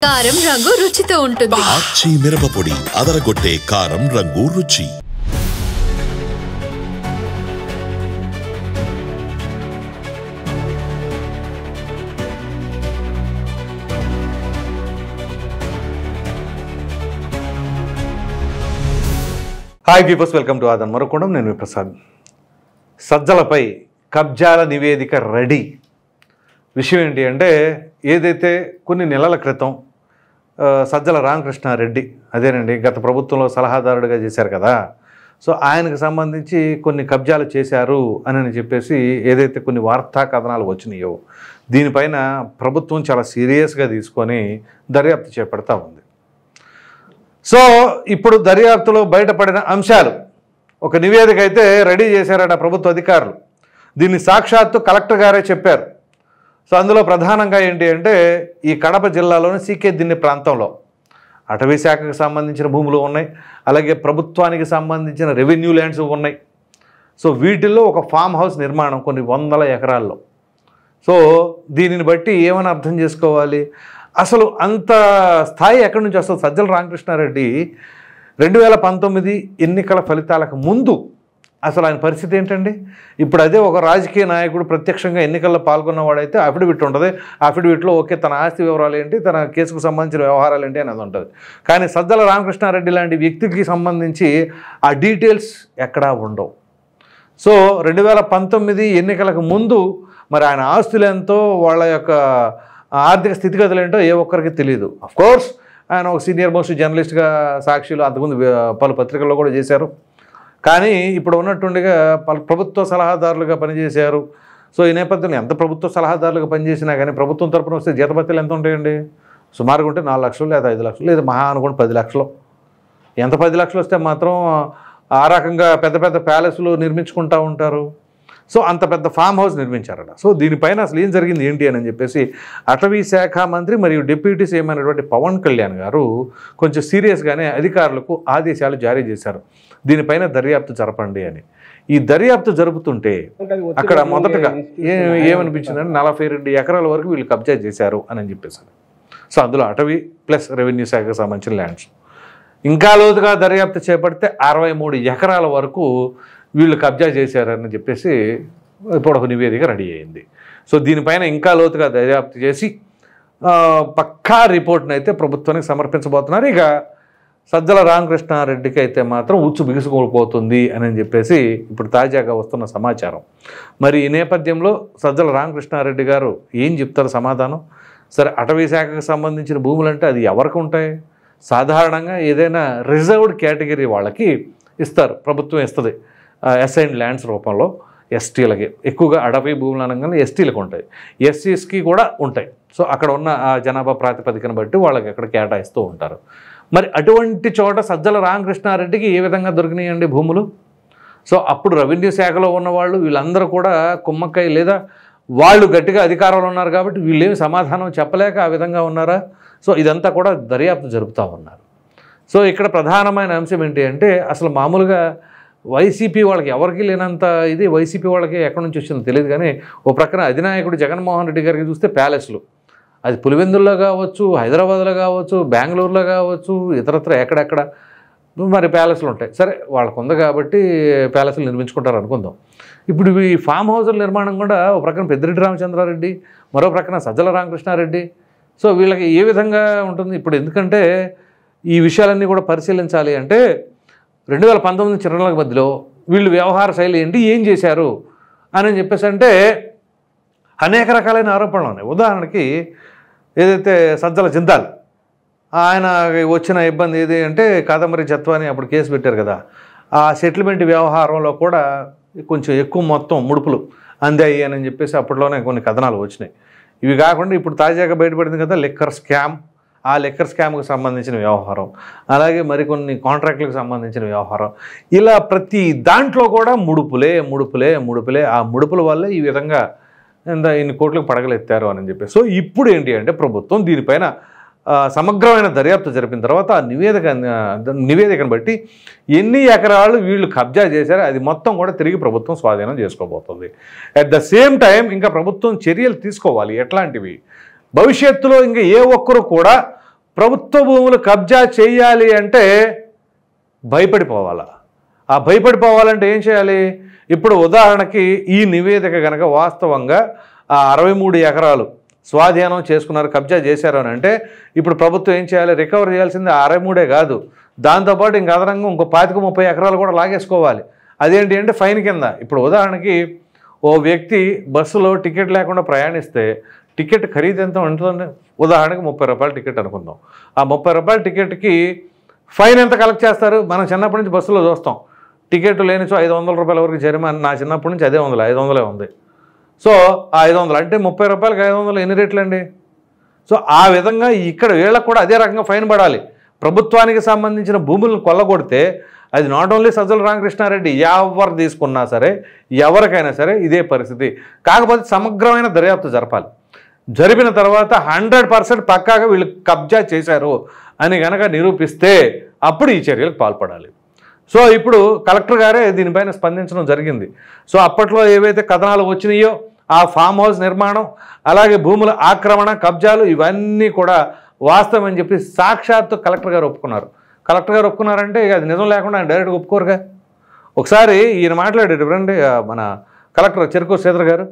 కారం రంగు రుచితో ఉంటుంది. ఆచి మిరపపొడి అదరగొట్టే కారం రంగు రుచి. హాయ్ పీపుల్స్, వెల్కమ్ టు ఆదన్ మరొకడం. నేను ప్రసాద్. సజ్జలపై కబ్జాల నివేదిక రెడీ. విషయం ఏంటి అంటే, ఏదైతే కొన్ని నెలల క్రితం సజ్జల రామకృష్ణారెడ్డి, అదేనండి గత ప్రభుత్వంలో సలహాదారుడిగా చేశారు కదా, సో ఆయనకు సంబంధించి కొన్ని కబ్జాలు చేశారు అని చెప్పేసి ఏదైతే కొన్ని వార్తా కథనాలు వచ్చినాయో, దీనిపైన ప్రభుత్వం చాలా సీరియస్గా తీసుకొని దర్యాప్తు చేపడతా ఉంది. సో ఇప్పుడు దర్యాప్తులో బయటపడిన అంశాలు, ఒక నివేదిక అయితే రెడీ చేశారట ప్రభుత్వ అధికారులు. దీన్ని సాక్షాత్తు కలెక్టర్ గారే చెప్పారు. సో అందులో ప్రధానంగా ఏంటి అంటే, ఈ కడప జిల్లాలోని సీకే దిన్నె ప్రాంతంలో అటవీ శాఖకు సంబంధించిన భూములు ఉన్నాయి, అలాగే ప్రభుత్వానికి సంబంధించిన రెవెన్యూ ల్యాండ్స్ ఉన్నాయి. సో వీటిల్లో ఒక ఫామ్ హౌస్ నిర్మాణం కొన్ని వందల ఎకరాల్లో. సో దీనిని బట్టి ఏమని అర్థం చేసుకోవాలి, అసలు అంత స్థాయి ఎక్కడి నుంచి వస్తుంది? సజ్జల రామకృష్ణారెడ్డి 2019 ఎన్నికల ఫలితాలకు ముందు అసలు ఆయన పరిస్థితి ఏంటండి? ఇప్పుడు అదే ఒక రాజకీయ నాయకుడు ప్రత్యక్షంగా ఎన్నికల్లో పాల్గొన్నవాడైతే అఫిడవిట్ ఉంటుంది. అఫిడవిట్లో ఓకే, తన ఆస్తి వివరాలు ఏంటి, తన కేసుకు సంబంధించిన వ్యవహారాలు ఏంటి అనేది ఉంటుంది. కానీ సజ్జల రామకృష్ణారెడ్డి లాంటి వ్యక్తికి సంబంధించి ఆ డీటెయిల్స్ ఎక్కడా ఉండవు. సో 2019 ఎన్నికలకు ముందు మరి ఆయన ఆస్తులు ఎంతో, వాళ్ళ యొక్క ఆర్థిక స్థితిగతులు ఏంటో ఏ ఒక్కరికి తెలియదు. అఫ్కోర్స్ ఆయన ఒక సీనియర్ మోస్ట్ జర్నలిస్ట్గా సాక్షిలో అంతకుముందు పలు పత్రికల్లో కూడా చేశారు. కానీ ఇప్పుడు ఉన్నట్టుండిగా ప్రభుత్వ సలహాదారులుగా పనిచేశారు. సో ఈ నేపథ్యంలో ఎంత ప్రభుత్వ సలహాదారులుగా పనిచేసినా కానీ ప్రభుత్వం తరపున వస్తే జీతభత్యాలు ఎంత ఉంటాయండి? సుమారుగా ఉంటే 4 లక్షలు లేదా 5 లక్షలు లేదా మహా అనుకోండి 10 లక్షలు. ఎంత 10 లక్షలు వస్తే మాత్రం ఆ రకంగా పెద్ద పెద్ద ప్యాలెస్లు నిర్మించుకుంటూ ఉంటారు. సో అంత పెద్ద ఫామ్ హౌస్ నిర్మించారట. సో దీనిపైన అసలు ఏం జరిగింది ఏంటి అని చెప్పేసి అటవీ శాఖ మంత్రి మరియు డిప్యూటీ సీఎం అయినటువంటి పవన్ కళ్యాణ్ గారు కొంచెం సీరియస్గానే అధికారులకు ఆదేశాలు జారీ చేశారు. దీనిపైన దర్యాప్తు జరపండి అని. ఈ దర్యాప్తు జరుపుతుంటే అక్కడ మొదటగా ఏమనిపించిందంటే 42 ఎకరాల వరకు వీళ్ళు కబ్జా చేశారు అని చెప్పేసారు. సో అందులో అటవీ ప్లస్ రెవెన్యూ శాఖకు సంబంధించిన ల్యాండ్స్. ఇంకా లోతుగా దర్యాప్తు చేపడితే 63 ఎకరాల వరకు వీళ్ళు కబ్జా చేశారని చెప్పేసి ఇప్పుడు ఒక నివేదిక రెడీ అయింది. సో దీనిపైన ఇంకా లోతుగా దర్యాప్తు చేసి పక్కా రిపోర్ట్ని అయితే ప్రభుత్వానికి సమర్పించబోతున్నారు. ఇక సజ్జల రామకృష్ణారెడ్డికి అయితే మాత్రం ఉచ్చు బిగుసుకోపోతుంది అని చెప్పేసి ఇప్పుడు తాజాగా వస్తున్న సమాచారం. మరి ఈ నేపథ్యంలో సజ్జల రామకృష్ణారెడ్డి గారు ఏం చెప్తారు సమాధానం? సరే, అటవీ శాఖకు సంబంధించిన భూములు అంటే అది ఎవరికి ఉంటాయి? సాధారణంగా ఏదైనా రిజర్వ్డ్ కేటగిరీ వాళ్ళకి ఇస్తారు, ప్రభుత్వం ఇస్తుంది అసైన్డ్ ల్యాండ్స్ రూపంలో. ఎస్టీలకి ఎక్కువగా అటవీ భూములు అనగానే ఎస్టీలకు ఉంటాయి, ఎస్సీస్కి కూడా ఉంటాయి. సో అక్కడ ఉన్న ఆ జనాభా ప్రాతిపదికను బట్టి వాళ్ళకి అక్కడ కేటాయిస్తూ ఉంటారు. మరి అటువంటి చోట సజ్జల రామకృష్ణారెడ్డికి ఏ విధంగా దొరికినాయండి భూములు? సో అప్పుడు రెవెన్యూ శాఖలో ఉన్నవాళ్ళు వీళ్ళందరూ కూడా కుమ్మక్కై, లేదా వాళ్ళు గట్టిగా అధికారంలో ఉన్నారు కాబట్టి వీళ్ళేమి సమాధానం చెప్పలేక ఆ విధంగా ఉన్నారా? సో ఇదంతా కూడా దర్యాప్తు జరుపుతూ ఉన్నారు. సో ఇక్కడ ప్రధానమైన అంశం ఏంటి అంటే, అసలు మామూలుగా వైసీపీ వాళ్ళకి ఎవరికి లేనంత ఇది వైసీపీ వాళ్ళకి ఎక్కడి నుంచి వచ్చిందో తెలియదు. కానీ ఓ ప్రక్కన అధినాయకుడు జగన్మోహన్ రెడ్డి గారికి చూస్తే ప్యాలెస్లు, అది పులివెందుల్లో కావచ్చు, హైదరాబాద్లో కావచ్చు, బెంగళూరులో కావచ్చు, ఇతరత్ర ఎక్కడెక్కడ మరి ప్యాలెస్లు ఉంటాయి. సరే, వాళ్ళకు ఉంది కాబట్టి ప్యాలెస్లు నిర్మించుకుంటారు అనుకుందాం. ఇప్పుడు ఈ ఫామ్ హౌజుల నిర్మాణం కూడా ఒక ప్రక్కన పెద్దిరెడ్డి రామచంద్రారెడ్డి, మరో ప్రక్కన సజ్జల రామకృష్ణారెడ్డి. సో వీళ్ళకి ఏ విధంగా ఉంటుంది ఇప్పుడు? ఎందుకంటే ఈ విషయాలన్నీ కూడా పరిశీలించాలి అంటే 2019 చివరల మధ్యలో వీళ్ళు వ్యవహార శైలి ఏంటి, ఏం చేశారు అని చెప్పేసి అంటే అనేక రకాలైన ఆరోపణలు ఉన్నాయి. ఉదాహరణకి ఏదైతే సజ్జల జిందాల్, ఆయన వచ్చిన ఇబ్బంది ఏది అంటే కాదంబరి జత్వాని అప్పుడు కేసు పెట్టారు కదా, ఆ సెటిల్మెంట్ వ్యవహారంలో కూడా కొంచెం ఎక్కువ మొత్తం ముడుపులు అందాయి అని చెప్పేసి అప్పట్లోనే కొన్ని కథనాలు వచ్చినాయి. ఇవి కాకుండా ఇప్పుడు తాజాగా బయటపడింది కదా లిక్కర్ స్కామ్, ఆ లిక్కర్ స్కామ్కి సంబంధించిన వ్యవహారం, అలాగే మరికొన్ని కాంట్రాక్టులకు సంబంధించిన వ్యవహారం, ఇలా ప్రతి దాంట్లో కూడా ముడుపులే ముడుపులే ముడుపులే. ఆ ముడుపుల వల్లే ఈ విధంగా ఇన్ని కోట్లకు పడగలెత్తారు అని చెప్పి. సో ఇప్పుడు ఏంటి అంటే ప్రభుత్వం దీనిపైన సమగ్రమైన దర్యాప్తు జరిపిన తర్వాత ఆ నివేదికను బట్టి ఎన్ని ఎకరాలు వీళ్ళు కబ్జా చేశారో అది మొత్తం కూడా తిరిగి ప్రభుత్వం స్వాధీనం చేసుకోబోతుంది. అట్ ద సేమ్ టైం ఇంకా ప్రభుత్వం చర్యలు తీసుకోవాలి. ఎట్లాంటివి? భవిష్యత్తులో ఇంకా ఏ ఒక్కరు కూడా ప్రభుత్వ భూములు కబ్జా చేయాలి అంటే భయపడిపోవాలా? ఆ భయపడిపోవాలంటే ఏం చేయాలి? ఇప్పుడు ఉదాహరణకి ఈ నివేదిక కనుక వాస్తవంగా ఆ 63 ఎకరాలు స్వాధీనం చేసుకున్నారు, కబ్జా చేశారు అని అంటే ఇప్పుడు ప్రభుత్వం ఏం చేయాలి? రికవర్ చేయాల్సింది 63 కాదు, దాంతోపాటు ఇంక అదనంగా ఇంకో 25-30 ఎకరాలు కూడా లాగేసుకోవాలి. అదేంటి అంటే ఫైన్ కింద. ఇప్పుడు ఉదాహరణకి ఓ వ్యక్తి బస్సులో టికెట్ లేకుండా ప్రయాణిస్తే టికెట్ ఖరీదు ఎంత ఉంటుందండి? ఉదాహరణకి 30 రూపాయల టికెట్ అనుకుందాం. ఆ 30 రూపాయల టికెట్కి ఫైన్ ఎంత కలెక్ట్ చేస్తారు? మనం చిన్నప్పటి నుంచి బస్సులో చూస్తాం, టికెట్ లేనిచో 500 రూపాయల వరకు జరిమానా. నా చిన్నప్పటి నుంచి అదే 500 ఉంది. సో ఆ 500 అంటే 30 రూపాయలకి 500 ఎన్ని రేట్లు అండి? సో ఆ విధంగా ఇక్కడ వీళ్ళకు కూడా అదే రకంగా ఫైన్ పడాలి. ప్రభుత్వానికి సంబంధించిన భూములను కొల్లగొడితే అది నాట్ ఓన్లీ సజ్జల రామకృష్ణారెడ్డి, ఎవరు తీసుకున్నా సరే, ఎవరికైనా సరే ఇదే పరిస్థితి. కాకపోతే సమగ్రమైన దర్యాప్తు జరపాలి. జరిపిన తర్వాత 100% పక్కాగా వీళ్ళు కబ్జా చేశారు అని కనుక నిరూపిస్తే అప్పుడు ఈ చర్యలకు పాల్పడాలి. సో ఇప్పుడు కలెక్టర్ గారే దీనిపైన స్పందించడం జరిగింది. సో అప్పట్లో ఏవైతే కథనాలు వచ్చినాయో ఆ ఫామ్ హౌస్ నిర్మాణం, అలాగే భూముల ఆక్రమణ, కబ్జాలు ఇవన్నీ కూడా వాస్తవం అని చెప్పి సాక్షాత్తు కలెక్టర్ గారు ఒప్పుకున్నారు. కలెక్టర్ గారు ఒప్పుకున్నారంటే ఇక అది నిజం లేకుండా ఆయన డైరెక్ట్గా ఒప్పుకోరుగా. ఒకసారి ఈయన మాట్లాడారు రండి, మన కలెక్టర్ చెరుకు శ్రీధర్ గారు.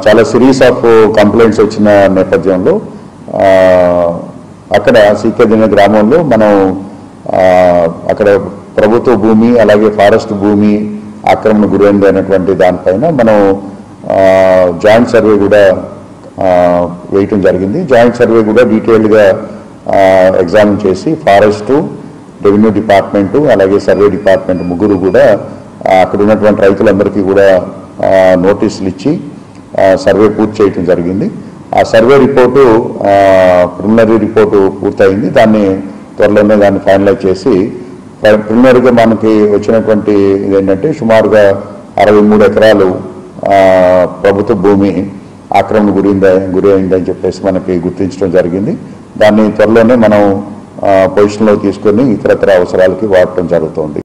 చాలా సిరీస్ ఆఫ్ కంప్లైంట్స్ వచ్చిన నేపథ్యంలో అక్కడ సీకేదిన గ్రామంలో మనం అక్కడ ప్రభుత్వ భూమి అలాగే ఫారెస్ట్ భూమి ఆక్రమణ గురైంది అనేటువంటి దానిపైన మనం జాయింట్ సర్వే కూడా వేయటం జరిగింది. జాయింట్ సర్వే కూడా డీటెయిల్డ్గా ఎగ్జామిన్ చేసి ఫారెస్టు, రెవెన్యూ డిపార్ట్మెంటు అలాగే సర్వే డిపార్ట్మెంట్ ముగ్గురు కూడా అక్కడ ఉన్నటువంటి రైతులందరికీ కూడా నోటీసులు ఇచ్చి సర్వే పూర్తి చేయటం జరిగింది. ఆ సర్వే రిపోర్టు ప్రిలిమినరీ రిపోర్టు పూర్తయింది. దాన్ని త్వరలోనే దాన్ని ఫైనలైజ్ చేసి ప్రిలిమినరీగా మనకి వచ్చినటువంటి ఇదేంటంటే సుమారుగా 63 ఎకరాలు ప్రభుత్వ భూమి ఆక్రమణ గురి అయిందని చెప్పేసి మనకి గుర్తించడం జరిగింది. దాన్ని త్వరలోనే మనం పొజిషన్లో తీసుకొని ఇతరత్ర అవసరాలకి వాడటం జరుగుతుంది.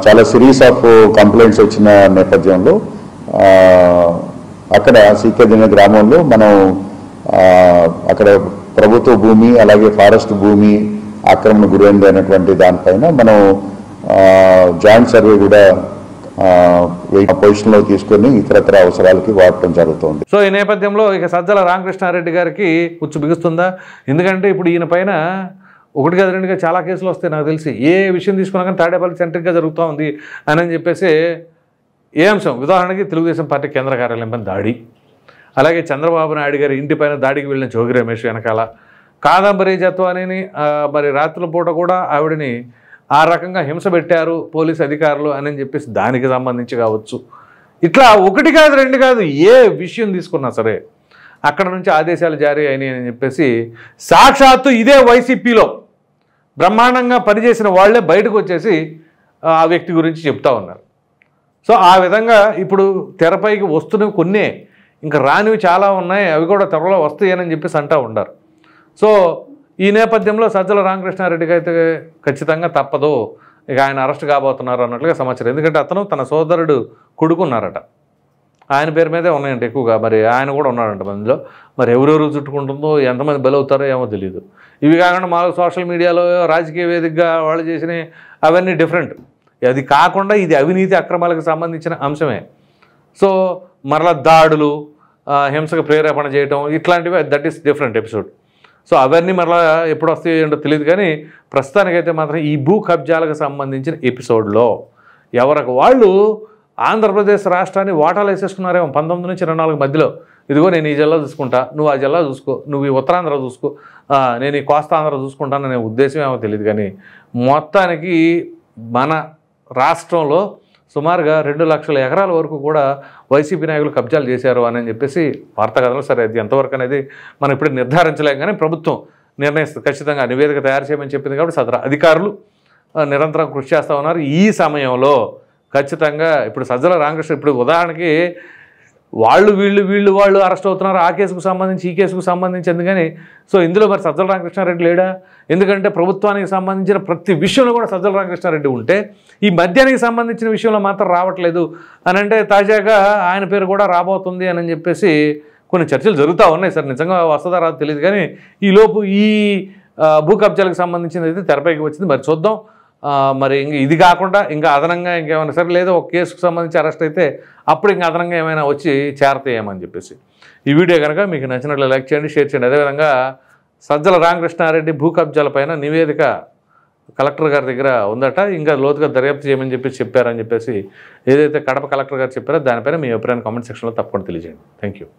చాలా సిరీస్ ఆఫ్ కంప్లైంట్స్ వచ్చిన నేపథ్యంలో అక్కడ సీకేదిన గ్రామంలో మనం అక్కడ ప్రభుత్వ భూమి అలాగే ఫారెస్ట్ భూమి ఆక్రమణ గురైంది అనేటువంటి దానిపైన మనం జాయింట్ సర్వే కూడా పొజిషన్లో తీసుకొని ఇతరత్ర అవసరాలకి వాడటం జరుగుతుంది. సో ఈ నేపథ్యంలో ఇక సజ్జల రామకృష్ణారెడ్డి గారికి ఉచ్చు బిగుస్తుందా? ఎందుకంటే ఇప్పుడు ఈయన పైన 1 కాదు 2 చాలా కేసులు వస్తాయి. నాకు తెలిసి ఏ విషయం తీసుకున్నా కానీ తాడేపల్లి సెంట్రిక్గా జరుగుతూ ఉంది అని చెప్పేసి ఏ అంశం, ఉదాహరణకి తెలుగుదేశం పార్టీ కేంద్ర కార్యాలయం పైన దాడి, అలాగే చంద్రబాబు నాయుడు గారి ఇంటిపైన దాడికి వెళ్ళిన జోగి రమేష్ వెనకాల కాదంబరి జత్వానిని మరి రాత్రుల పూట కూడా ఆవిడని ఆ రకంగా హింస పెట్టారు పోలీసు అధికారులు అని చెప్పేసి దానికి సంబంధించి కావచ్చు. ఇట్లా 1 కాదు 2 కాదు ఏ విషయం తీసుకున్నా సరే అక్కడ నుంచి ఆదేశాలు జారీ అయినాయి అని చెప్పేసి సాక్షాత్తు ఇదే వైసీపీలో బ్రహ్మాండంగా పనిచేసిన వాళ్లే బయటకు వచ్చేసి ఆ వ్యక్తి గురించి చెప్తా ఉన్నారు. సో ఆ విధంగా ఇప్పుడు తెరపైకి వస్తున్నవి కొన్నే, ఇంకా రానివి చాలా ఉన్నాయి, అవి కూడా త్వరలో వస్తాయని చెప్పేసి అంటూ ఉన్నారు. సో ఈ నేపథ్యంలో సజ్జల రామకృష్ణారెడ్డికి అయితే ఖచ్చితంగా తప్పదు, ఇక ఆయన అరెస్ట్ కాబోతున్నారు అన్నట్లుగా సమాచారం. ఎందుకంటే అతను తన సోదరుడు కొడుకున్నారట, ఆయన పేరు మీదే ఉన్నాయంట ఎక్కువగా. మరి ఆయన కూడా ఉన్నాడంట మందిలో. మరి ఎవరెవరు చుట్టుకుంటుందో, ఎంతమంది బలవుతారో ఏమో తెలియదు. ఇవి కాకుండా మాకు సోషల్ మీడియాలో రాజకీయ వేదికగా వాళ్ళు చేసినవి అవన్నీ డిఫరెంట్. అది కాకుండా ఇది అవినీతి అక్రమాలకు సంబంధించిన అంశమే. సో మరలా దాడులు, హింసకు ప్రేరేపణ చేయటం ఇట్లాంటివి that is different episode. So అవన్నీ మరలా ఎప్పుడు వస్తాయి ఏంటో తెలియదు. కానీ ప్రస్తుతానికైతే మాత్రం ఈ భూ కబ్జాలకు సంబంధించిన ఎపిసోడ్లో ఎవరికి వాళ్ళు ఆంధ్రప్రదేశ్ రాష్ట్రాన్ని వాటాలు వేసేసుకున్నారేమో 19 నుంచి 24 మధ్యలో. ఇదిగో నేను ఈ జిల్లా చూసుకుంటా, నువ్వు ఆ జిల్లా చూసుకో, నువ్వు ఈ ఉత్తరాంధ్ర చూసుకో, నేను ఈ కోస్తాంధ్ర చూసుకుంటాననే ఉద్దేశం ఏమో తెలియదు. కానీ మొత్తానికి మన రాష్ట్రంలో సుమారుగా 2 లక్షల ఎకరాల వరకు కూడా వైసీపీ నాయకులు కబ్జాలు చేశారు అని చెప్పేసి వార్తా కథనాలు. సరే అది ఎంతవరకు అనేది మనం ఇప్పుడు నిర్ధారించలేం, కానీ ప్రభుత్వం నిర్ణయిస్తుంది. ఖచ్చితంగా నివేదిక తయారు చేయమని చెప్పింది కాబట్టి సదరు అధికారులు నిరంతరం కృషి చేస్తూ ఉన్నారు. ఈ సమయంలో ఖచ్చితంగా ఇప్పుడు సజ్జల రామకృష్ణ ఇప్పుడు ఉదాహరణకి వాళ్ళు అరెస్ట్ అవుతున్నారు ఆ కేసుకు సంబంధించి ఈ కేసుకు సంబంధించి. ఎందుకని సో ఇందులో మరి సజ్జల రామకృష్ణారెడ్డి లేడా? ఎందుకంటే ప్రభుత్వానికి సంబంధించిన ప్రతి విషయంలో కూడా సజ్జల రామకృష్ణారెడ్డి ఉంటే ఈ మద్యానికి సంబంధించిన విషయంలో మాత్రం రావట్లేదు అని అంటే తాజాగా ఆయన పేరు కూడా రాబోతుంది అని చెప్పేసి కొన్ని చర్చలు జరుగుతూ ఉన్నాయి. సార్ నిజంగా వస్తుందా రాదు తెలియదు. కానీ ఈలోపు ఈ భూ కబ్జాలకు సంబంధించింది అయితే తెరపైకి వచ్చింది. మరి చూద్దాం. మరి ఇది కాకుండా ఇంకా అదనంగా ఇంకేమైనా సరే లేదా ఒక కేసుకు సంబంధించి అరెస్ట్ అయితే అప్పుడు ఇంకా అదనంగా ఏమైనా వచ్చి చేరతాయేమని చెప్పేసి. ఈ వీడియో కనుక మీకు నచ్చినట్లు లైక్ చేయండి, షేర్ చేయండి. అదేవిధంగా సజ్జల రామకృష్ణారెడ్డి భూ కబ్జాలపైన నివేదిక కలెక్టర్ గారి దగ్గర ఉందట, ఇంకా లోతుగా దర్యాప్తు చేయమని చెప్పారని చెప్పేసి ఏదైతే కడప కలెక్టర్ గారు చెప్పారో దానిపైన మీ అభిప్రాయాన్ని కామెంట్ సెక్షన్లో తప్పకుండా తెలియజేయండి. Thank you.